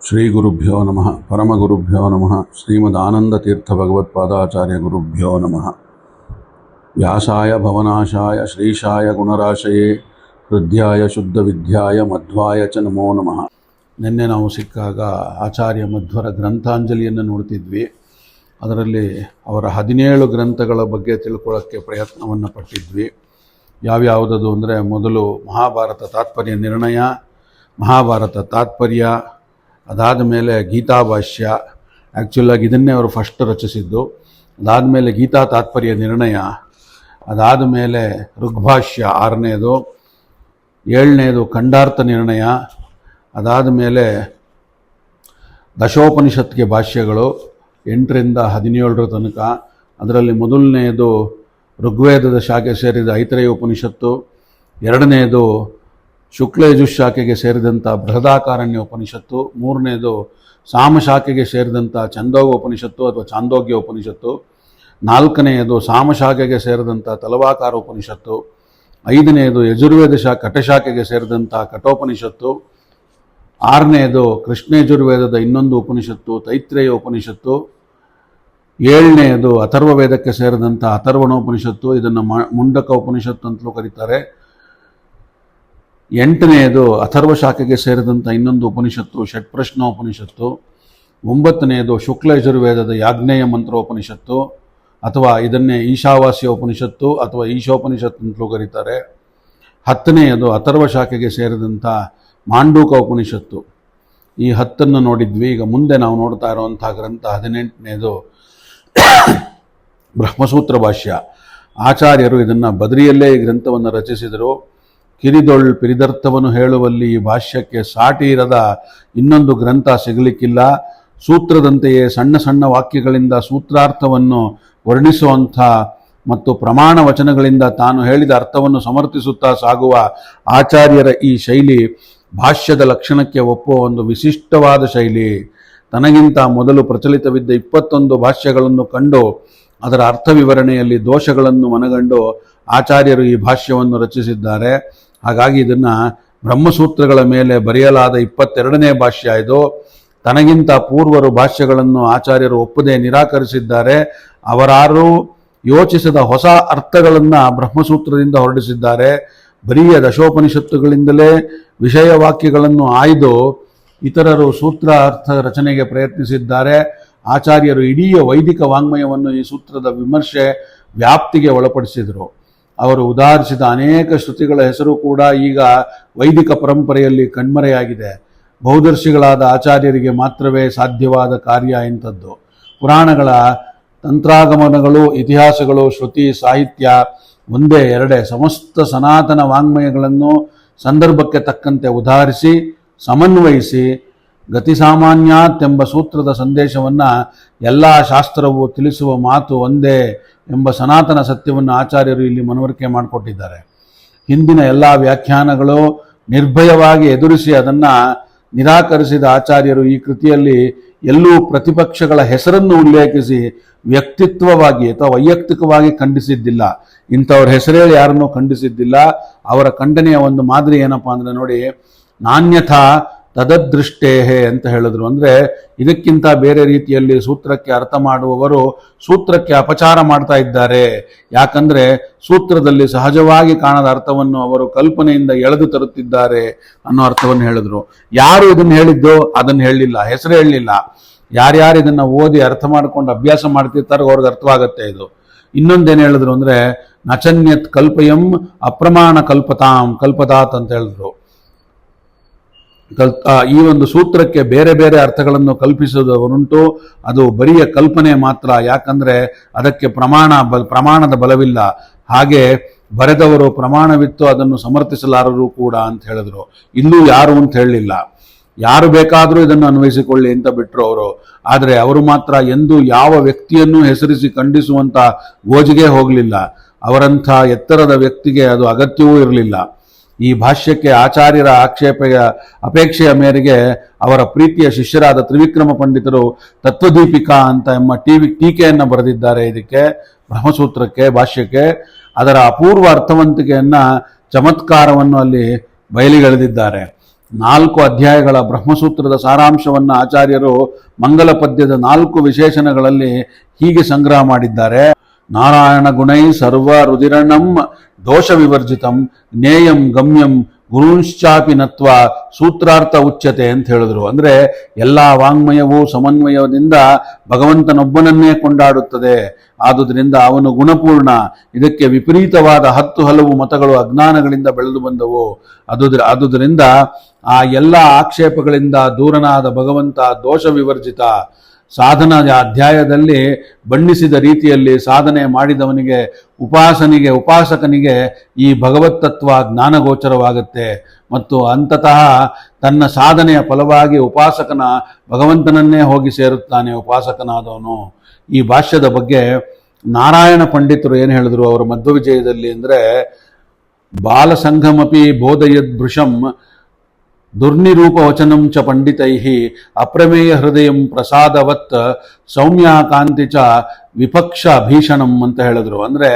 ಶ್ರೀ ಗುರುಭ್ಯೋ ನಮಃ ಪರಮಗುರುಭ್ಯೋ ನಮಃ ಶ್ರೀಮದಾನಂದತೀರ್ಥ ಭಗವತ್ಪಾದಾಚಾರ್ಯ ಗುರುಭ್ಯೋ ನಮಃ. ವ್ಯಾಸಾಯ ಭವನಾಶಾಯ ಶ್ರೀಶಾಯ ಗುಣರಾಶಯೇ ಹೃದ್ಯಾಯ ಶುದ್ಧ ವಿದ್ಯಾಯ ಮಧ್ವಾಯ ಚ ನಮೋ ನಮಃ. ನಿನ್ನೆ ನಾವು ಸಿಕ್ಕಾಗ ಆಚಾರ್ಯ ಮಧ್ವರ ಗ್ರಂಥಾಂಜಲಿಯನ್ನು ನೋಡ್ತಿದ್ವಿ. ಅದರಲ್ಲಿ ಅವರ 17 ಗ್ರಂಥಗಳ ಬಗ್ಗೆ ತಿಳ್ಕೊಳ್ಳೋಕ್ಕೆ ಪ್ರಯತ್ನವನ್ನು ಪಟ್ಟಿದ್ವಿ. ಯಾವ್ಯಾವುದದು ಅಂದರೆ, ಮೊದಲು ಮಹಾಭಾರತ ತಾತ್ಪರ್ಯ ನಿರ್ಣಯ, ಮಹಾಭಾರತ ತಾತ್ಪರ್ಯ, ಅದಾದ ಮೇಲೆ ಗೀತಾಭಾಷ್ಯ. ಆ್ಯಕ್ಚುಲಾಗಿ ಇದನ್ನೇ ಅವರು ಫಸ್ಟ್ ರಚಿಸಿದ್ದು. ಅದಾದ ಮೇಲೆ ಗೀತಾ ತಾತ್ಪರ್ಯ ನಿರ್ಣಯ, ಅದಾದ ಮೇಲೆ ಋಗ್ಭಾಷ್ಯ 6ನೇದು, 7ನೇದು ಖಂಡಾರ್ಥ ನಿರ್ಣಯ, ಅದಾದ ಮೇಲೆ ದಶೋಪನಿಷತ್ಗೆ ಭಾಷ್ಯಗಳು 8ರಿಂದ 17 ತನಕ. ಅದರಲ್ಲಿ ಮೊದಲನೆಯದು ಋಗ್ವೇದದ ಶಾಖೆ ಸೇರಿದ ಐತರೇಯ ಉಪನಿಷತ್ತು, 2ನೇದು ಶುಕ್ಲಯಜುಷ್ ಶಾಖೆಗೆ ಸೇರಿದಂಥ ಬೃಹದಾಕಾರಣ್ಯ ಉಪನಿಷತ್ತು, 3ನೇದು ಸಾಮ ಶಾಖೆಗೆ ಸೇರಿದಂಥ ಛಂದೋಗ ಉಪನಿಷತ್ತು ಅಥವಾ ಛಾಂದೋಗ್ಯ ಉಪನಿಷತ್ತು, 4ನೇದು ಸಾಮ ಶಾಖೆಗೆ ಸೇರಿದಂಥ ತಲವಾಕಾರ ಉಪನಿಷತ್ತು, 5ನೇದು ಯಜುರ್ವೇದ ಕಟಶಾಖೆಗೆ ಸೇರಿದಂಥ ಕಠೋಪನಿಷತ್ತು, 6ನೇದು ಕೃಷ್ಣಯಜುರ್ವೇದದ ಇನ್ನೊಂದು ಉಪನಿಷತ್ತು ತೈತ್ರೇಯ ಉಪನಿಷತ್ತು, 7ನೇದು ಅಥರ್ವ ವೇದಕ್ಕೆ ಸೇರಿದಂಥ ಅಥರ್ವಣೋಪನಿಷತ್ತು, ಇದನ್ನು ಮುಂಡಕ ಉಪನಿಷತ್ತು ಅಂತಲೂ ಕರೀತಾರೆ. 8ನೇದು ಅಥರ್ವ ಶಾಖೆಗೆ ಸೇರಿದಂಥ ಇನ್ನೊಂದು ಉಪನಿಷತ್ತು ಷಟ್ಪ್ರಶ್ನ ಉಪನಿಷತ್ತು, 9ನೇದು ಶುಕ್ಲ ಯಜುರ್ವೇದದ ಯಾಜ್ಞೇಯ ಮಂತ್ರೋಪನಿಷತ್ತು ಅಥವಾ ಇದನ್ನೇ ಈಶಾವಾಸ್ಯ ಉಪನಿಷತ್ತು ಅಥವಾ ಈಶೋಪನಿಷತ್ತು ಅಂತಲೂ ಕರೀತಾರೆ. 10ನೇದು ಅಥರ್ವ ಶಾಖೆಗೆ ಸೇರಿದಂಥ ಮಾಂಡೂಕ ಉಪನಿಷತ್ತು. ಈ 10ನ್ನು ನೋಡಿದ್ವಿ. ಈಗ ಮುಂದೆ ನಾವು ನೋಡ್ತಾ ಇರುವಂಥ ಗ್ರಂಥ 18ನೇದು ಬ್ರಹ್ಮಸೂತ್ರ ಭಾಷ್ಯ. ಆಚಾರ್ಯರು ಇದನ್ನು ಬದ್ರಿಯಲ್ಲೇ ಈ ಗ್ರಂಥವನ್ನು ರಚಿಸಿದರು. ಕಿರಿದೊಳ್ ಪಿರಿದರ್ಥವನ್ನು ಹೇಳುವಲ್ಲಿ ಈ ಭಾಷ್ಯಕ್ಕೆ ಸಾಟಿ ಇರದ ಇನ್ನೊಂದು ಗ್ರಂಥ ಸಿಗಲಿಕ್ಕಿಲ್ಲ. ಸೂತ್ರದಂತೆಯೇ ಸಣ್ಣ ಸಣ್ಣ ವಾಕ್ಯಗಳಿಂದ ಸೂತ್ರಾರ್ಥವನ್ನು ವರ್ಣಿಸುವಂಥ ಮತ್ತು ಪ್ರಮಾಣ ವಚನಗಳಿಂದ ತಾನು ಹೇಳಿದ ಅರ್ಥವನ್ನು ಸಮರ್ಥಿಸುತ್ತಾ ಸಾಗುವ ಆಚಾರ್ಯರ ಈ ಶೈಲಿ ಭಾಷ್ಯದ ಲಕ್ಷಣಕ್ಕೆ ಒಪ್ಪುವ ಒಂದು ವಿಶಿಷ್ಟವಾದ ಶೈಲಿ. ತನಗಿಂತ ಮೊದಲು ಪ್ರಚಲಿತವಿದ್ದ 21 ಭಾಷ್ಯಗಳನ್ನು ಕಂಡು ಅದರ ಅರ್ಥ ವಿವರಣೆಯಲ್ಲಿ ದೋಷಗಳನ್ನು ಮನಗಂಡು ಆಚಾರ್ಯರು ಈ ಭಾಷ್ಯವನ್ನು ರಚಿಸಿದ್ದಾರೆ. ಹಾಗಾಗಿ ಇದನ್ನು ಬ್ರಹ್ಮಸೂತ್ರಗಳ ಮೇಲೆ ಬರೆಯಲಾದ 22ನೇ ಭಾಷ್ಯ ಇದು. ತನಗಿಂತ ಪೂರ್ವರು ಭಾಷ್ಯಗಳನ್ನು ಆಚಾರ್ಯರು ಒಪ್ಪದೆ ನಿರಾಕರಿಸಿದ್ದಾರೆ. ಅವರಾರು ಯೋಚಿಸಿದ ಹೊಸ ಅರ್ಥಗಳನ್ನು ಬ್ರಹ್ಮಸೂತ್ರದಿಂದ ಹೊರಡಿಸಿದ್ದಾರೆ. ಬರಿಯ ದಶೋಪನಿಷತ್ತುಗಳಿಂದಲೇ ವಿಷಯವಾಕ್ಯಗಳನ್ನು ಆಯ್ದು ಇತರರು ಸೂತ್ರ ಅರ್ಥ ರಚನೆಗೆ ಪ್ರಯತ್ನಿಸಿದ್ದಾರೆ. ಆಚಾರ್ಯರು ಇಡೀ ವೈದಿಕ ವಾಂಗ್ಮಯವನ್ನು ಈ ಸೂತ್ರದ ವಿಮರ್ಶೆ ವ್ಯಾಪ್ತಿಗೆ ಒಳಪಡಿಸಿದರು. ಅವರು ಉದಾಹರಿಸಿದ ಅನೇಕ ಶ್ರುತಿಗಳ ಹೆಸರು ಕೂಡ ಈಗ ವೈದಿಕ ಪರಂಪರೆಯಲ್ಲಿ ಕಣ್ಮರೆಯಾಗಿದೆ. ಬಹುದರ್ಶಿಗಳಾದ ಆಚಾರ್ಯರಿಗೆ ಮಾತ್ರವೇ ಸಾಧ್ಯವಾದ ಕಾರ್ಯ ಇಂಥದ್ದು. ಪುರಾಣಗಳ ತಂತ್ರಾಗಮನಗಳು, ಇತಿಹಾಸಗಳು, ಶ್ರುತಿ, ಸಾಹಿತ್ಯ ಒಂದೇ ಎರಡೇ ಸಮಸ್ತ ಸನಾತನ ವಾಂಗ್ಮಯಗಳನ್ನು ಸಂದರ್ಭಕ್ಕೆ ತಕ್ಕಂತೆ ಉದಾಹರಿಸಿ ಸಮನ್ವಯಿಸಿ ಗತಿಸಾಮಾನ್ಯಾತ್ ಎಂಬ ಸೂತ್ರದ ಸಂದೇಶವನ್ನು ಎಲ್ಲ ಶಾಸ್ತ್ರವು ತಿಳಿಸುವ ಮಾತು ಒಂದೇ ಎಂಬ ಸನಾತನ ಸತ್ಯವನ್ನು ಆಚಾರ್ಯರು ಇಲ್ಲಿ ಮನವರಿಕೆ ಮಾಡಿಕೊಟ್ಟಿದ್ದಾರೆ. ಹಿಂದಿನ ಎಲ್ಲ ವ್ಯಾಖ್ಯಾನಗಳು ನಿರ್ಭಯವಾಗಿ ಎದುರಿಸಿ ಅದನ್ನು ನಿರಾಕರಿಸಿದ ಆಚಾರ್ಯರು ಈ ಕೃತಿಯಲ್ಲಿ ಎಲ್ಲೂ ಪ್ರತಿಪಕ್ಷಗಳ ಹೆಸರನ್ನು ಉಲ್ಲೇಖಿಸಿ ವ್ಯಕ್ತಿತ್ವವಾಗಿ ಅಥವಾ ವೈಯಕ್ತಿಕವಾಗಿ ಖಂಡಿಸಿದ್ದಿಲ್ಲ. ಇಂಥವ್ರ ಹೆಸರೇಳಿ ಯಾರನ್ನೂ ಖಂಡಿಸಿದ್ದಿಲ್ಲ. ಅವರ ಖಂಡನೆಯ ಒಂದು ಮಾದರಿ ಏನಪ್ಪಾ ಅಂದರೆ ನೋಡಿ, ನಾನ್ಯಥಾ ತದದೃಷ್ಟೇಹೇ ಅಂತ ಹೇಳಿದ್ರು. ಅಂದರೆ ಇದಕ್ಕಿಂತ ಬೇರೆ ರೀತಿಯಲ್ಲಿ ಸೂತ್ರಕ್ಕೆ ಅರ್ಥ ಮಾಡುವವರು ಸೂತ್ರಕ್ಕೆ ಅಪಚಾರ ಮಾಡ್ತಾ ಇದ್ದಾರೆ. ಯಾಕಂದರೆ ಸೂತ್ರದಲ್ಲಿ ಸಹಜವಾಗಿ ಕಾಣದ ಅರ್ಥವನ್ನು ಅವರು ಕಲ್ಪನೆಯಿಂದ ಎಳೆದು ತರುತ್ತಿದ್ದಾರೆ ಅನ್ನೋ ಅರ್ಥವನ್ನು ಹೇಳಿದ್ರು. ಯಾರು ಇದನ್ನು ಹೇಳಿದ್ದೋ ಅದನ್ನು ಹೇಳಲಿಲ್ಲ, ಹೆಸರು ಹೇಳಲಿಲ್ಲ. ಯಾರ್ಯಾರು ಇದನ್ನು ಓದಿ ಅರ್ಥ ಮಾಡಿಕೊಂಡು ಅಭ್ಯಾಸ ಮಾಡ್ತಿರ್ತಾರೋ ಅವ್ರಿಗೆ ಅರ್ಥವಾಗತ್ತೆ ಇದು. ಇನ್ನೊಂದೇನು ಹೇಳಿದ್ರು ಅಂದರೆ, ನಚನ್ಯತ್ ಕಲ್ಪಯಂ ಅಪ್ರಮಾಣ ಕಲ್ಪತಾತ್ ಅಂತ ಹೇಳಿದ್ರು. ಈ ಒಂದು ಸೂತ್ರಕ್ಕೆ ಬೇರೆ ಬೇರೆ ಅರ್ಥಗಳನ್ನು ಕಲ್ಪಿಸುವುದವರುಂಟು. ಅದು ಬರಿಯ ಕಲ್ಪನೆ ಮಾತ್ರ. ಯಾಕಂದರೆ ಅದಕ್ಕೆ ಪ್ರಮಾಣದ ಬಲವಿಲ್ಲ. ಹಾಗೆ ಬರೆದವರು ಪ್ರಮಾಣವಿತ್ತು ಅದನ್ನು ಸಮರ್ಥಿಸಲಾರರು ಕೂಡ ಅಂತ ಹೇಳಿದ್ರು. ಇಲ್ಲೂ ಯಾರು ಅಂತ ಹೇಳಲಿಲ್ಲ. ಯಾರು ಬೇಕಾದರೂ ಇದನ್ನು ಅನ್ವಯಿಸಿಕೊಳ್ಳಿ ಅಂತ ಬಿಟ್ಟರು ಅವರು. ಆದರೆ ಅವರು ಮಾತ್ರ ಎಂದೂ ಯಾವ ವ್ಯಕ್ತಿಯನ್ನು ಹೆಸರಿಸಿ ಖಂಡಿಸುವಂಥ ಗೋಜಿಗೆ ಹೋಗಲಿಲ್ಲ. ಅವರಂಥ ಎತ್ತರದ ವ್ಯಕ್ತಿಗೆ ಅದು ಅಗತ್ಯವೂ ಇರಲಿಲ್ಲ. ಈ ಭಾಷ್ಯಕ್ಕೆ ಆಚಾರ್ಯರ ಅಪೇಕ್ಷೆಯ ಮೇರೆಗೆ ಅವರ ಪ್ರೀತಿಯ ಶಿಷ್ಯರಾದ ತ್ರಿವಿಕ್ರಮ ಪಂಡಿತರು ತತ್ವದೀಪಿಕಾ ಅಂತ ಎಂಬ ಟೀಕೆಯನ್ನು ಬರೆದಿದ್ದಾರೆ. ಇದಕ್ಕೆ ಬ್ರಹ್ಮಸೂತ್ರಕ್ಕೆ ಭಾಷ್ಯಕ್ಕೆ ಅದರ ಅಪೂರ್ವ ಅರ್ಥವಂತಿಕೆಯನ್ನು ಚಮತ್ಕಾರವನ್ನು ಅಲ್ಲಿ ಬಯಲಿಗೆಳೆದಿದ್ದಾರೆ. 4 ಅಧ್ಯಾಯಗಳ ಬ್ರಹ್ಮಸೂತ್ರದ ಸಾರಾಂಶವನ್ನು ಆಚಾರ್ಯರು ಮಂಗಲ ಪದ್ಯದ 4 ವಿಶೇಷಣಗಳಲ್ಲಿ ಹೀಗೆ ಸಂಗ್ರಹ ಮಾಡಿದ್ದಾರೆ. ನಾರಾಯಣ ಗುಣೈ ಸರ್ವ ರುದಿರಣಂ ದೋಷ ವಿವರ್ಜಿತಂ ಜ್ಞೇಯಂ ಗಮ್ಯಂ ಗುರುಂಶ್ಚಾಪಿ ನತ್ವ ಸೂತ್ರಾರ್ಥ ಉಚ್ಯತೆ ಅಂತ ಹೇಳಿದ್ರು. ಅಂದ್ರೆ ಎಲ್ಲಾ ವಾಂಗ್ಮಯವೂ ಸಮನ್ವಯದಿಂದ ಭಗವಂತನೊಬ್ಬನನ್ನೇ ಕೊಂಡಾಡುತ್ತದೆ. ಆದುದರಿಂದ ಅವನು ಗುಣಪೂರ್ಣ. ಇದಕ್ಕೆ ವಿಪರೀತವಾದ 10 ಹಲವು ಮತಗಳು ಅಜ್ಞಾನಗಳಿಂದ ಬೆಳೆದು ಬಂದವು. ಆದುದರಿಂದ ಆ ಎಲ್ಲ ಆಕ್ಷೇಪಗಳಿಂದ ದೂರನಾದ ಭಗವಂತ ದೋಷ ವಿವರ್ಜಿತ. ಸಾಧನ ಅಧ್ಯಾಯದಲ್ಲಿ ಬಣ್ಣಿಸಿದ ರೀತಿಯಲ್ಲಿ ಸಾಧನೆ ಮಾಡಿದವನಿಗೆ ಉಪಾಸಕನಿಗೆ ಈ ಭಗವತ್ ತತ್ವ ಜ್ಞಾನಗೋಚರವಾಗುತ್ತೆ ಮತ್ತು ಅಂತತಃ ತನ್ನ ಸಾಧನೆಯ ಫಲವಾಗಿ ಉಪಾಸಕನ ಭಗವಂತನನ್ನೇ ಹೋಗಿ ಸೇರುತ್ತಾನೆ ಉಪಾಸಕನಾದವನು. ಈ ಭಾಷ್ಯದ ಬಗ್ಗೆ ನಾರಾಯಣ ಪಂಡಿತರು ಏನು ಹೇಳಿದ್ರು ಅವರ ಮಧ್ವವಿಜಯದಲ್ಲಿ ಅಂದರೆ, ಬಾಲಸಂಘಮಪಿ ಬೋಧಯದ್ ಭೃಶಂ ದುರ್ನಿರೂಪ ವಚನಂ ಚ ಪಂಡಿತೈ ಅಪ್ರಮೇಯ ಹೃದಯಂ ಪ್ರಸಾದವತ್ ಸೌಮ್ಯಾಕಾಂತಿ ಚ ವಿಪಕ್ಷ ಭೀಷಣಂ ಅಂತ ಹೇಳಿದ್ರು. ಅಂದ್ರೆ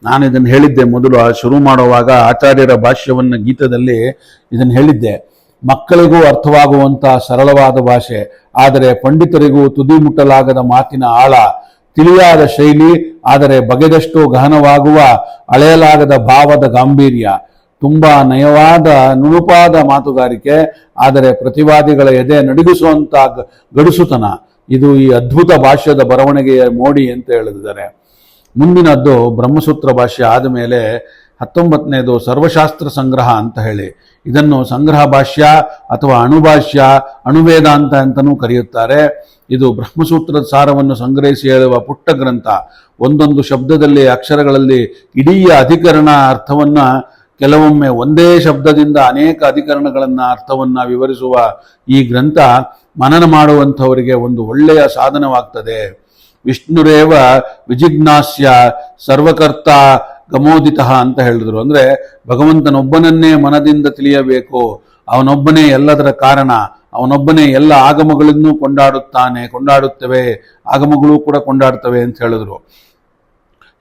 ನಾನು ಇದನ್ನು ಹೇಳಿದ್ದೆ ಮೊದಲು ಶುರು ಮಾಡುವಾಗ ಆಚಾರ್ಯರ ಭಾಷ್ಯವನ್ನು ಗೀತದಲ್ಲಿ ಇದನ್ನು ಹೇಳಿದ್ದೆ. ಮಕ್ಕಳಿಗೂ ಅರ್ಥವಾಗುವಂತ ಸರಳವಾದ ಭಾಷೆ, ಆದರೆ ಪಂಡಿತರಿಗೂ ತುದಿ ಮುಟ್ಟಲಾಗದ ಮಾತಿನ ಆಳ, ತಿಳಿಯಾದ ಶೈಲಿ, ಆದರೆ ಬಗೆದಷ್ಟು ಗಹನವಾಗುವ ಅಳೆಯಲಾಗದ ಭಾವದ ಗಾಂಭೀರ್ಯ, ತುಂಬಾ ನಯವಾದ ನುಣುಪಾದ ಮಾತುಗಾರಿಕೆ, ಆದರೆ ಪ್ರತಿವಾದಿಗಳ ಎದೆ ನಡುಗಿಸುವಂತ ಗಡುಸುತನ. ಇದು ಈ ಅದ್ಭುತ ಭಾಷ್ಯದ ಬರವಣಿಗೆಯ ಮೋಡಿ ಅಂತ ಹೇಳಿದ್ದಾರೆ. ಮುಂದಿನದ್ದು ಬ್ರಹ್ಮಸೂತ್ರ ಭಾಷ್ಯ ಆದ ಮೇಲೆ 19ನೇದು ಸರ್ವಶಾಸ್ತ್ರ ಸಂಗ್ರಹ ಅಂತ ಹೇಳಿ, ಇದನ್ನು ಸಂಗ್ರಹ ಭಾಷ್ಯ ಅಥವಾ ಅಣುಭಾಷ್ಯ, ಅಣುವೇದಾಂತ ಅಂತಲೂ ಕರೆಯುತ್ತಾರೆ. ಇದು ಬ್ರಹ್ಮಸೂತ್ರದ ಸಾರವನ್ನು ಸಂಗ್ರಹಿಸಿ ಹೇಳುವ ಪುಟ್ಟ ಗ್ರಂಥ. ಒಂದೊಂದು ಶಬ್ದದಲ್ಲಿ ಅಕ್ಷರಗಳಲ್ಲಿ ಇಡೀ ಅಧಿಕರಣ ಅರ್ಥವನ್ನ, ಕೆಲವೊಮ್ಮೆ ಒಂದೇ ಶಬ್ದದಿಂದ ಅನೇಕ ಅಧಿಕರಣಗಳನ್ನ ಅರ್ಥವನ್ನ ವಿವರಿಸುವ ಈ ಗ್ರಂಥ ಮನನ ಮಾಡುವಂಥವರಿಗೆ ಒಂದು ಒಳ್ಳೆಯ ಸಾಧನವಾಗ್ತದೆ. ವಿಷ್ಣುರೇವ ವಿಜಿಜ್ಞಾಸ್ಯ ಸರ್ವಕರ್ತ ಗಮೋದಿತ ಅಂತ ಹೇಳಿದ್ರು. ಅಂದ್ರೆ ಭಗವಂತನೊಬ್ಬನನ್ನೇ ಮನದಿಂದ ತಿಳಿಯಬೇಕು, ಅವನೊಬ್ಬನೇ ಎಲ್ಲದರ ಕಾರಣ, ಅವನೊಬ್ಬನೇ ಎಲ್ಲ ಆಗಮಗಳನ್ನು ಕೊಂಡಾಡುತ್ತವೆ, ಆಗಮಗಳು ಕೂಡ ಕೊಂಡಾಡ್ತವೆ ಅಂತ ಹೇಳಿದ್ರು.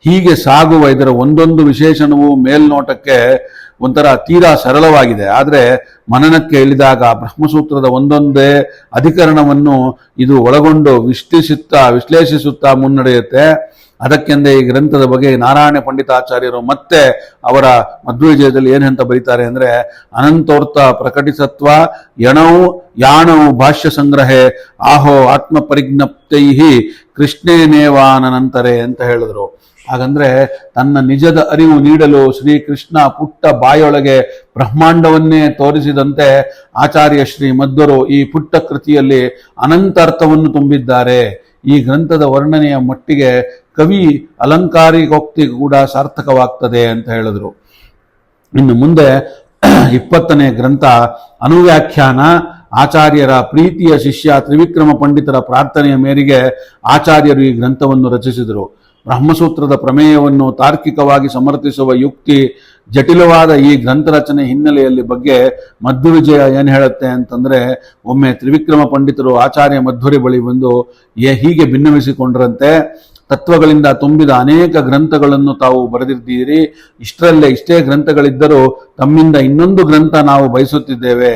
ಹೀಗೆ ಸಾಗುವ ಇದರ ಒಂದೊಂದು ವಿಶೇಷಣವು ಮೇಲ್ನೋಟಕ್ಕೆ ಒಂಥರ ತೀರಾ ಸರಳವಾಗಿದೆ. ಆದರೆ ಮನನಕ್ಕೆ ಇಳಿದಾಗ ಬ್ರಹ್ಮಸೂತ್ರದ ಒಂದೊಂದೇ ಅಧಿಕರಣವನ್ನು ಇದು ಒಳಗೊಂಡು ವಿಶ್ಲೇಷಿಸುತ್ತಾ ಮುನ್ನಡೆಯುತ್ತೆ. ಅದಕ್ಕೆಂದೇ ಈ ಗ್ರಂಥದ ಬಗ್ಗೆ ನಾರಾಯಣ ಪಂಡಿತಾಚಾರ್ಯರು ಮತ್ತೆ ಅವರ ಮಧ್ವವಿಜಯದಲ್ಲಿ ಏನಂತ ಬರೀತಾರೆ ಅಂದ್ರೆ, ಅನಂತೋರ್ಥ ಪ್ರಕಟಿಸತ್ವ ಯಾಣವು ಭಾಷ್ಯ ಸಂಗ್ರಹೆ ಆಹೋ ಆತ್ಮ ಪರಿಜ್ಞಪ್ತೈ ಕೃಷ್ಣೇನೇವಾನಂತರೆ ಅಂತ ಹೇಳಿದ್ರು. ಹಾಗಂದ್ರೆ ತನ್ನ ನಿಜದ ಅರಿವು ನೀಡಲು ಶ್ರೀಕೃಷ್ಣ ಪುಟ್ಟ ಬಾಯೊಳಗೆ ಬ್ರಹ್ಮಾಂಡವನ್ನೇ ತೋರಿಸಿದಂತೆ ಆಚಾರ್ಯ ಶ್ರೀ ಮಧ್ವರು ಈ ಪುಟ್ಟ ಕೃತಿಯಲ್ಲಿ ಅನಂತ ಅರ್ಥವನ್ನು ತುಂಬಿದ್ದಾರೆ. ಈ ಗ್ರಂಥದ ವರ್ಣನೆಯ ಮಟ್ಟಿಗೆ ಕವಿ ಅಲಂಕಾರಿಕೋಕ್ತಿ ಕೂಡ ಸಾರ್ಥಕವಾಗ್ತದೆ ಅಂತ ಹೇಳಿದ್ರು. ಇನ್ನು ಮುಂದೆ 20ನೇ ಗ್ರಂಥ ಅನುವ್ಯಾಖ್ಯಾನ. ಆಚಾರ್ಯರ ಪ್ರೀತಿಯ ಶಿಷ್ಯ ತ್ರಿವಿಕ್ರಮ ಪಂಡಿತರ ಪ್ರಾರ್ಥನೆಯ ಮೇರೆಗೆ ಆಚಾರ್ಯರು ಈ ಗ್ರಂಥವನ್ನು ರಚಿಸಿದರು. ಬ್ರಹ್ಮಸೂತ್ರದ ಪ್ರಮೇಯವನ್ನು ತಾರ್ಕಿಕವಾಗಿ ಸಮರ್ಥಿಸುವ ಯುಕ್ತಿ ಜಟಿಲವಾದ ಈ ಗ್ರಂಥ ರಚನೆ ಹಿನ್ನೆಲೆಯಲ್ಲಿ ಬಗ್ಗೆ ಮಧ್ವವಿಜಯ ಏನು ಹೇಳುತ್ತೆ ಅಂತಂದ್ರೆ, ಒಮ್ಮೆ ತ್ರಿವಿಕ್ರಮ ಪಂಡಿತರು ಆಚಾರ್ಯ ಮಧ್ವರಿ ಬಳಿ ಬಂದು ಹೀಗೆ ಭಿನ್ನವಿಸಿಕೊಂಡ್ರಂತೆ, ತತ್ವಗಳಿಂದ ತುಂಬಿದ ಅನೇಕ ಗ್ರಂಥಗಳನ್ನು ತಾವು ಬರೆದಿದ್ದೀರಿ, ಇಷ್ಟೇ ಗ್ರಂಥಗಳಿದ್ದರೂ ತಮ್ಮಿಂದ ಇನ್ನೊಂದು ಗ್ರಂಥ ನಾವು ಬಯಸುತ್ತಿದ್ದೇವೆ.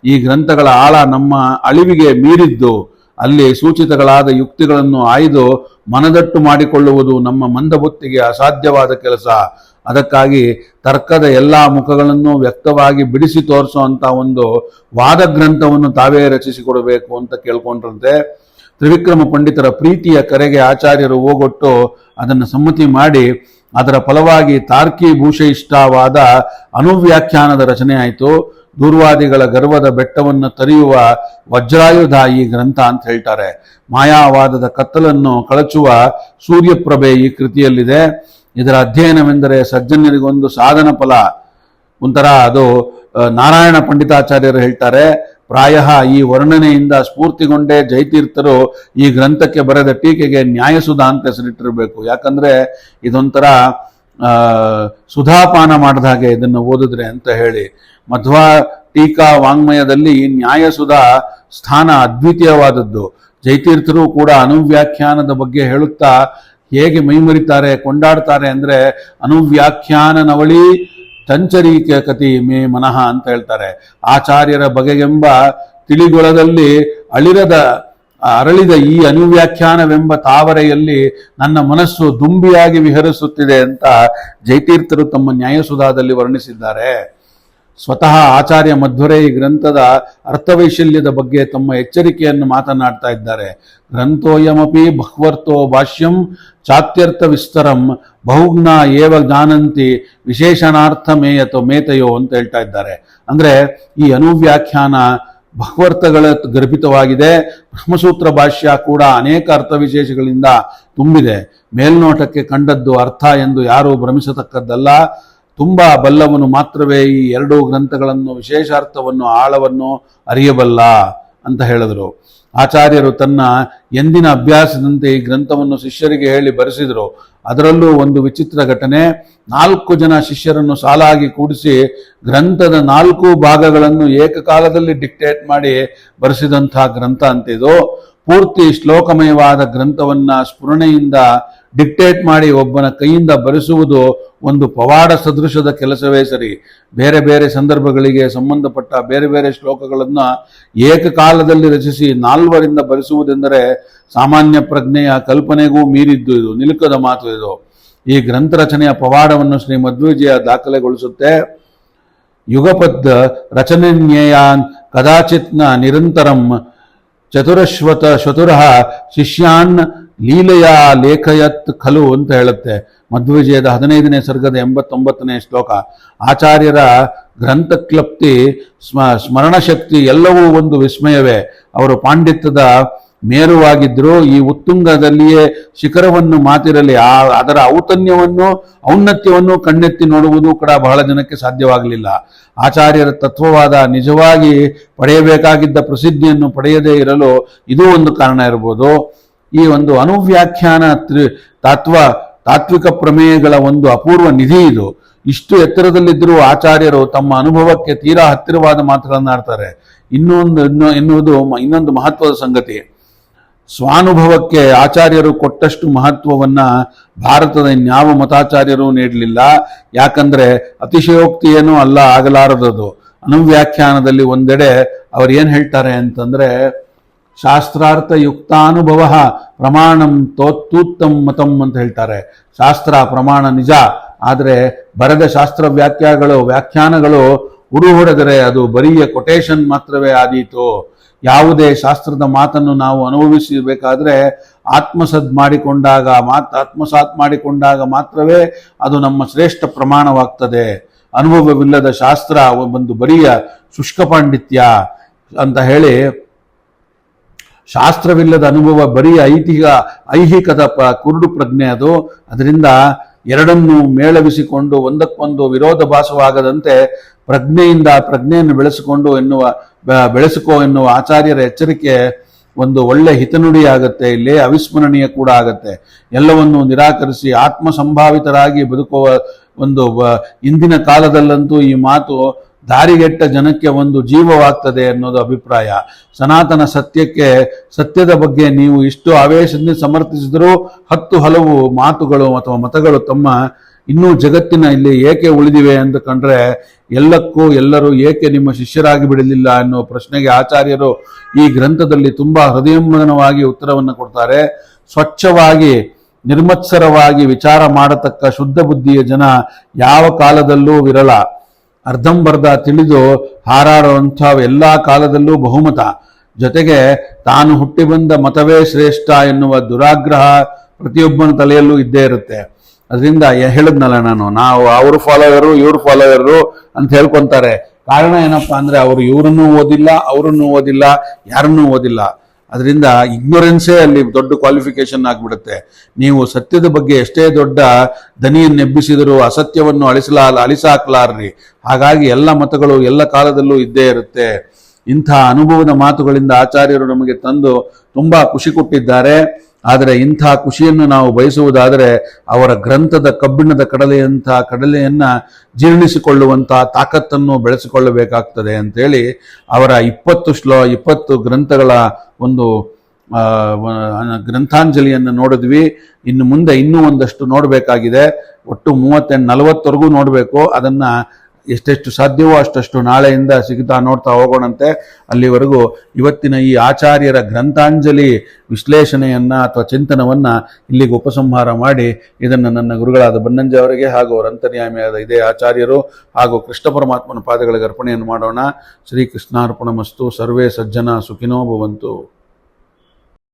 ಈ ಗ್ರಂಥಗಳ ಆಳ ನಮ್ಮ ಅಳಿವಿಗೆ ಮೀರಿದ್ದು, ಅಲ್ಲಿ ಸೂಚಿತಗಳಾದ ಯುಕ್ತಿಗಳನ್ನು ಆಯ್ದು ಮನದಟ್ಟು ಮಾಡಿಕೊಳ್ಳುವುದು ನಮ್ಮ ಮಂದಬುದ್ಧಿಗೆ ಅಸಾಧ್ಯವಾದ ಕೆಲಸ. ಅದಕ್ಕಾಗಿ ತರ್ಕದ ಎಲ್ಲಾ ಮುಖಗಳನ್ನು ವ್ಯಕ್ತವಾಗಿ ಬಿಡಿಸಿ ತೋರಿಸುವಂತ ಒಂದು ವಾದ ಗ್ರಂಥವನ್ನು ತಾವೇ ರಚಿಸಿಕೊಡಬೇಕು ಅಂತ ಕೇಳ್ಕೊಂಡ್ರಂತೆ. ತ್ರಿವಿಕ್ರಮ ಪಂಡಿತರ ಪ್ರೀತಿಯ ಕರೆಗೆ ಆಚಾರ್ಯರು ಓಗೊಟ್ಟು ಅದನ್ನು ಸಮ್ಮತಿ ಮಾಡಿ ಅದರ ಫಲವಾಗಿ ತಾರ್ಕಿಭೂಷಯಿಷ್ಠವಾದ ಅನುವ್ಯಾಖ್ಯಾನದ ರಚನೆ ಆಯಿತು. ದೂರ್ವಾದಿಗಳ ಗರ್ವದ ಬೆಟ್ಟವನ್ನು ತರಿಯುವ ವಜ್ರಾಯುಧ ಈ ಗ್ರಂಥ ಅಂತ ಹೇಳ್ತಾರೆ. ಮಾಯಾವಾದದ ಕತ್ತಲನ್ನು ಕಳಚುವ ಸೂರ್ಯಪ್ರಭೆ ಈ ಕೃತಿಯಲ್ಲಿದೆ. ಇದರ ಅಧ್ಯಯನವೆಂದರೆ ಸಜ್ಜನರಿಗೊಂದು ಸಾಧನ ಫಲ. ಒಂಥರ ಅದು ನಾರಾಯಣ ಪಂಡಿತಾಚಾರ್ಯರು ಹೇಳ್ತಾರೆ, ಪ್ರಾಯ ಈ ವರ್ಣನೆಯಿಂದ ಸ್ಫೂರ್ತಿಗೊಂಡೇ ಜಯತೀರ್ಥರು ಈ ಗ್ರಂಥಕ್ಕೆ ಬರೆದ ಟೀಕೆಗೆ ನ್ಯಾಯಸುಧ ಅಂತ ಹೆಸರಿಟ್ಟಿರಬೇಕು. ಯಾಕಂದ್ರೆ ಇದೊಂಥರ ಸುಧಾಪಾನ ಮಾಡಿದ ಹಾಗೆ ಇದನ್ನು ಓದಿದ್ರೆ ಅಂತ ಹೇಳಿ. ಮಧ್ವ ಟೀಕಾ ವಾಂಗ್ಮಯದಲ್ಲಿ ನ್ಯಾಯಸುಧ ಸ್ಥಾನ ಅದ್ವಿತೀಯವಾದದ್ದು. ಜಯತೀರ್ಥರು ಕೂಡ ಅನುವ್ಯಾಖ್ಯಾನದ ಬಗ್ಗೆ ಹೇಳುತ್ತಾ ಹೇಗೆ ಮೈಮರಿತಾರೆ, ಕೊಂಡಾಡ್ತಾರೆ ಅಂದ್ರೆ, ಅನುವ್ಯಾಖ್ಯಾನ ನವಳಿ ಚಂಚರೀಕ ಕತಿ ಮೇ ಮನಃ ಅಂತ ಹೇಳ್ತಾರೆ. ಆಚಾರ್ಯರ ಬಗೆಗೆಂಬ ತಿಳಿಗೊಳದಲ್ಲಿ ಅರಳಿದ ಈ ಅನುವ್ಯಾಖ್ಯಾನವೆಂಬ ತಾವರೆಯಲ್ಲಿ ನನ್ನ ಮನಸ್ಸು ದುಂಬಿಯಾಗಿ ವಿಹರಿಸುತ್ತಿದೆ ಅಂತ ಜೈತೀರ್ಥರು ತಮ್ಮ ನ್ಯಾಯಸುಧಾದಲ್ಲಿ ವರ್ಣಿಸಿದ್ದಾರೆ. ಸ್ವತಃ ಆಚಾರ್ಯ ಮಧ್ವರೇ ಈ ಗ್ರಂಥದ ಅರ್ಥವೈಶಲ್ಯದ ಬಗ್ಗೆ ತಮ್ಮ ಎಚ್ಚರಿಕೆಯನ್ನು ಮಾತನಾಡ್ತಾ ಇದ್ದಾರೆ. ಗ್ರಂಥೋಯಮಪಿ ಬಹ್ವರ್ಥೋ ಭಾಷ್ಯಂ ಚಾತ್ಯರ್ಥ ವಿಸ್ತರಂ ಬಹುಜ್ಞ ಏವ ಜಾನಂತಿ ವಿಶೇಷಣಾರ್ಥ ಮೇತಯೋ ಅಂತ ಹೇಳ್ತಾ ಇದ್ದಾರೆ. ಅಂದ್ರೆ ಈ ಅನುವ್ಯಾಖ್ಯಾನ ಬಹ್ವರ್ಥಗಳ ಗರ್ಭಿತವಾಗಿದೆ. ಬ್ರಹ್ಮಸೂತ್ರ ಭಾಷ್ಯ ಕೂಡ ಅನೇಕ ಅರ್ಥವಿಶೇಷಗಳಿಂದ ತುಂಬಿದೆ. ಮೇಲ್ನೋಟಕ್ಕೆ ಕಂಡದ್ದು ಅರ್ಥ ಎಂದು ಯಾರೂ ಭ್ರಮಿಸತಕ್ಕದ್ದಲ್ಲ. ತುಂಬಾ ಬಲ್ಲವನು ಮಾತ್ರವೇ ಈ ಎರಡೂ ಗ್ರಂಥಗಳನ್ನು ವಿಶೇಷಾರ್ಥವನ್ನು ಆಳವನ್ನು ಅರಿಯಬಲ್ಲ ಅಂತ ಹೇಳಿದರು. ಆಚಾರ್ಯರು ತನ್ನ ಎಂದಿನ ಅಭ್ಯಾಸದಂತೆ ಈ ಗ್ರಂಥವನ್ನು ಶಿಷ್ಯರಿಗೆ ಹೇಳಿ ಬರೆಸಿದರು. ಅದರಲ್ಲೂ ಒಂದು ವಿಚಿತ್ರ ಘಟನೆ, 4 ಜನ ಶಿಷ್ಯರನ್ನು ಸಾಲಾಗಿ ಕೂಡಿಸಿ ಗ್ರಂಥದ 4 ಭಾಗಗಳನ್ನು ಏಕಕಾಲದಲ್ಲಿ ಡಿಕ್ಟೇಟ್ ಮಾಡಿ ಬರೆಸಿದಂತಹ ಗ್ರಂಥ ಅಂತಿದು. ಪೂರ್ತಿ ಶ್ಲೋಕಮಯವಾದ ಗ್ರಂಥವನ್ನ ಸ್ಫುರಣೆಯಿಂದ ಡಿಕ್ಟೇಟ್ ಮಾಡಿ ಒಬ್ಬನ ಕೈಯಿಂದ ಬರೆಸುವುದು ಒಂದು ಪವಾಡ ಸದೃಶದ ಕೆಲಸವೇ ಸರಿ. ಬೇರೆ ಬೇರೆ ಸಂದರ್ಭಗಳಿಗೆ ಸಂಬಂಧಪಟ್ಟ ಬೇರೆ ಬೇರೆ ಶ್ಲೋಕಗಳನ್ನು ಏಕಕಾಲದಲ್ಲಿ ರಚಿಸಿ 4ರಿಂದ ಬರೆಸುವುದೆಂದರೆ ಸಾಮಾನ್ಯ ಪ್ರಜ್ಞೆಯ ಕಲ್ಪನೆಗೂ ಮೀರಿದ್ದು. ಇದು ನಿಲುಕದ ಮಾತು. ಇದು ಈ ಗ್ರಂಥ ರಚನೆಯ ಪವಾಡವನ್ನು ಶ್ರೀ ಮಧ್ವವಿಜಯ ದಾಖಲೆಗೊಳಿಸುತ್ತೆ. ಯುಗಪದ್ ರಚನೆನ್ಯಯಾನ್ ಕದಾಚಿತ್ನ ನಿರಂತರಂ ಚತುರಃ ಶಿಷ್ಯಾನ್ ಲೀಲೆಯ ಲೇಖಯತ್ ಖಲು ಅಂತ ಹೇಳುತ್ತೆ. ಮಧ್ವವಿಜಯದ 15ನೇ ಸರ್ಗದ 89ನೇ ಶ್ಲೋಕ. ಆಚಾರ್ಯರ ಗ್ರಂಥಕ್ಲಪ್ತಿ, ಸ್ಮರಣಶಕ್ತಿ ಎಲ್ಲವೂ ಒಂದು ವಿಸ್ಮಯವೇ. ಅವರು ಪಾಂಡಿತ್ಯದ ಮೇರುವಾಗಿದ್ದರೂ ಈ ಉತ್ತುಂಗದಲ್ಲಿಯೇ ಶಿಖರವನ್ನು ಮಾತಿರಲಿ ಅದರ ಔನ್ನತ್ಯವನ್ನು ಕಣ್ಣೆತ್ತಿ ನೋಡುವುದು ಕೂಡ ಬಹಳ ಜನಕ್ಕೆ ಸಾಧ್ಯವಾಗಲಿಲ್ಲ. ಆಚಾರ್ಯರ ತತ್ವವಾದ ನಿಜವಾಗಿ ಪಡೆಯಬೇಕಾಗಿದ್ದ ಪ್ರಸಿದ್ಧಿಯನ್ನು ಪಡೆಯದೇ ಇರಲು ಇದೂ ಒಂದು ಕಾರಣ ಇರಬಹುದು. ಈ ಒಂದು ಅನುವ್ಯಾಖ್ಯಾನ ತಾತ್ವಿಕ ಪ್ರಮೇಯಗಳ ಒಂದು ಅಪೂರ್ವ ನಿಧಿ ಇದು. ಇಷ್ಟು ಎತ್ತರದಲ್ಲಿದ್ದರೂ ಆಚಾರ್ಯರು ತಮ್ಮ ಅನುಭವಕ್ಕೆ ತೀರಾ ಹತ್ತಿರವಾದ ಮಾತುಗಳನ್ನು ಆಡ್ತಾರೆ. ಇನ್ನೊಂದು ಮಹತ್ವದ ಸಂಗತಿ, ಸ್ವಾನುಭವಕ್ಕೆ ಆಚಾರ್ಯರು ಕೊಟ್ಟಷ್ಟು ಮಹತ್ವವನ್ನ ಭಾರತದ ಇನ್ಯಾವ ಮತಾಚಾರ್ಯರು ನೀಡಲಿಲ್ಲ. ಯಾಕಂದ್ರೆ ಅತಿಶಯೋಕ್ತಿಯೇನೂ ಅಲ್ಲ ಆಗಲಾರದದು. ಅನುವ್ಯಾಖ್ಯಾನದಲ್ಲಿ ಒಂದೆಡೆ ಅವರು ಏನ್ ಹೇಳ್ತಾರೆ ಅಂತಂದ್ರೆ, ಶಾಸ್ತ್ರಾರ್ಥ ಯುಕ್ತಾನುಭವ ಪ್ರಮಾಣಂ ತೂತ್ತಂ ಮತಂ ಅಂತ ಹೇಳ್ತಾರೆ. ಶಾಸ್ತ್ರ ಪ್ರಮಾಣ ನಿಜ, ಆದರೆ ಬರೆದ ಶಾಸ್ತ್ರ ವ್ಯಾಖ್ಯಾನಗಳು ಉರುಹೊಡೆದರೆ ಅದು ಬರಿಯ ಕೊಟೇಶನ್ ಮಾತ್ರವೇ ಆದೀತು. ಯಾವುದೇ ಶಾಸ್ತ್ರದ ಮಾತನ್ನು ನಾವು ಅನುಭವಿಸಬೇಕಾದ್ರೆ ಆತ್ಮಸಾತ್ ಮಾಡಿಕೊಂಡಾಗ ಮಾತ್ರವೇ ಅದು ನಮ್ಮ ಶ್ರೇಷ್ಠ ಪ್ರಮಾಣವಾಗ್ತದೆ. ಅನುಭವವಿಲ್ಲದ ಶಾಸ್ತ್ರ ಒಂದು ಬರಿಯ ಶುಷ್ಕ ಪಾಂಡಿತ್ಯ ಅಂತ ಹೇಳಿ, ಶಾಸ್ತ್ರವಿಲ್ಲದ ಅನುಭವ ಬರೀ ಐಹಿಕದ ಕುರುಡು ಪ್ರಜ್ಞೆ ಅದು. ಅದರಿಂದ ಎರಡನ್ನೂ ಮೇಳವಿಸಿಕೊಂಡು ಒಂದಕ್ಕೊಂದು ವಿರೋಧ ಭಾಸವಾಗದಂತೆ ಪ್ರಜ್ಞೆಯನ್ನು ಬೆಳೆಸಿಕೋ ಎನ್ನುವ ಆಚಾರ್ಯರ ಎಚ್ಚರಿಕೆ ಒಂದು ಒಳ್ಳೆ ಹಿತನುಡಿಯಾಗತ್ತೆ. ಇಲ್ಲೇ ಅವಿಸ್ಮರಣೀಯ ಕೂಡ ಆಗತ್ತೆ. ಎಲ್ಲವನ್ನೂ ನಿರಾಕರಿಸಿ ಆತ್ಮ ಸಂಭಾವಿತರಾಗಿ ಬದುಕುವ ಒಂದು ಇಂದಿನ ಕಾಲದಲ್ಲಂತೂ ಈ ಮಾತು ದಾರಿಗೆಟ್ಟ ಜನಕ್ಕೆ ಒಂದು ಜೀವವಾಗ್ತದೆ ಅನ್ನೋದು ಅಭಿಪ್ರಾಯ. ಸನಾತನ ಸತ್ಯದ ಬಗ್ಗೆ ನೀವು ಇಷ್ಟು ಆವೇಶದಿಂದ ಸಮರ್ಥಿಸಿದರೂ 10 ಹಲವು ಮಾತುಗಳು ಅಥವಾ ಮತಗಳು ತಮ್ಮ ಇನ್ನೂ ಜಗತ್ತಿನ ಇಲ್ಲಿ ಏಕೆ ಉಳಿದಿವೆ ಅಂತ ಕಂಡ್ರೆ ಎಲ್ಲರೂ ಏಕೆ ನಿಮ್ಮ ಶಿಷ್ಯರಾಗಿ ಬಿಡಲಿಲ್ಲ ಅನ್ನೋ ಪ್ರಶ್ನೆಗೆ ಆಚಾರ್ಯರು ಈ ಗ್ರಂಥದಲ್ಲಿ ತುಂಬಾ ಹೃದಯಂಬನವಾಗಿ ಉತ್ತರವನ್ನು ಕೊಡ್ತಾರೆ. ಸ್ವಚ್ಛವಾಗಿ ನಿರ್ಮತ್ಸರವಾಗಿ ವಿಚಾರ ಮಾಡತಕ್ಕ ಶುದ್ಧ ಬುದ್ಧಿಯ ಜನ ಯಾವ ಕಾಲದಲ್ಲೂ ವಿರಳ. ಅರ್ಧಂಬರ್ಧ ತಿಳಿದು ಹಾರಾಡುವಂಥ ಎಲ್ಲಾ ಕಾಲದಲ್ಲೂ ಬಹುಮತ. ಜೊತೆಗೆ ತಾನು ಹುಟ್ಟಿ ಬಂದ ಮತವೇ ಶ್ರೇಷ್ಠ ಎನ್ನುವ ದುರಾಗ್ರಹ ಪ್ರತಿಯೊಬ್ಬನ ತಲೆಯಲ್ಲೂ ಇದ್ದೇ ಇರುತ್ತೆ. ಅದರಿಂದ ಹೇಳಿದ್ನಲ್ಲ ನಾವು ಅವ್ರ ಫಾಲೋವರು ಇವ್ರ ಫಾಲೋವರು ಅಂತ ಹೇಳ್ಕೊಂತಾರೆ. ಕಾರಣ ಏನಪ್ಪಾ ಅಂದ್ರೆ ಅವರು ಇವರನ್ನೂ ಓದಿಲ್ಲ, ಅವರನ್ನೂ ಓದಿಲ್ಲ, ಯಾರನ್ನೂ ಓದಿಲ್ಲ. ಅದರಿಂದ ಇಗ್ನೊರೆನ್ಸೇ ಅಲ್ಲಿ ದೊಡ್ಡ ಕ್ವಾಲಿಫಿಕೇಶನ್ ಆಗ್ಬಿಡುತ್ತೆ. ನೀವು ಸತ್ಯದ ಬಗ್ಗೆ ಎಷ್ಟೇ ದೊಡ್ಡ ದನಿಯನ್ನೆಬ್ಬಿಸಿದರೂ ಅಸತ್ಯವನ್ನು ಅಳಿಸಾಕ್ಲಾರ್ರಿ. ಹಾಗಾಗಿ ಎಲ್ಲ ಮತಗಳು ಎಲ್ಲ ಕಾಲದಲ್ಲೂ ಇದ್ದೇ ಇರುತ್ತೆ. ಇಂಥ ಅನುಭವದ ಮಾತುಗಳಿಂದ ಆಚಾರ್ಯರು ನಮಗೆ ತಂದು ತುಂಬಾ ಖುಷಿ ಕೊಟ್ಟಿದ್ದಾರೆ. ಆದರೆ ಇಂಥ ಖುಷಿಯನ್ನು ನಾವು ಬಯಸುವುದಾದರೆ ಅವರ ಗ್ರಂಥದ ಕಬ್ಬಿಣದ ಕಡಲೆಯನ್ನ ಜೀರ್ಣಿಸಿಕೊಳ್ಳುವಂತಹ ತಾಕತ್ತನ್ನು ಬೆಳೆಸಿಕೊಳ್ಳಬೇಕಾಗ್ತದೆ ಅಂತೇಳಿ ಅವರ 20 ಗ್ರಂಥಗಳ ಒಂದು ಗ್ರಂಥಾಂಜಲಿಯನ್ನು ನೋಡಿದ್ವಿ. ಇನ್ನು ಮುಂದೆ ಇನ್ನೂ ಒಂದಷ್ಟು ನೋಡಬೇಕಾಗಿದೆ. ಒಟ್ಟು 38-40ವರೆಗೂ ನೋಡಬೇಕು. ಅದನ್ನು ಎಷ್ಟೆಷ್ಟು ಸಾಧ್ಯವೋ ಅಷ್ಟಷ್ಟು ನಾಳೆಯಿಂದ ಸಿಗ್ತಾ ನೋಡ್ತಾ ಹೋಗೋಣಂತೆ. ಅಲ್ಲಿವರೆಗೂ ಇವತ್ತಿನ ಈ ಆಚಾರ್ಯರ ಗ್ರಂಥಾಂಜಲಿ ವಿಶ್ಲೇಷಣೆಯನ್ನು ಅಥವಾ ಚಿಂತನವನ್ನು ಇಲ್ಲಿಗೆ ಉಪಸಂಹಾರ ಮಾಡಿ ಇದನ್ನು ನನ್ನ ಗುರುಗಳಾದ ಬನ್ನಂಜೆ ಅವರಿಗೆ ಹಾಗೂ ಅವರ ಅಂತರ್ಯಾಮಿಯಾದ ಇದೇ ಆಚಾರ್ಯರು ಹಾಗೂ ಕೃಷ್ಣ ಪರಮಾತ್ಮನ ಪಾದಗಳಿಗೆ ಅರ್ಪಣೆಯನ್ನು ಮಾಡೋಣ. ಶ್ರೀಕೃಷ್ಣಾರ್ಪಣಮಸ್ತು. ಸರ್ವೇ ಸಜ್ಜನ ಸುಖಿನೋ ಭವಂತು.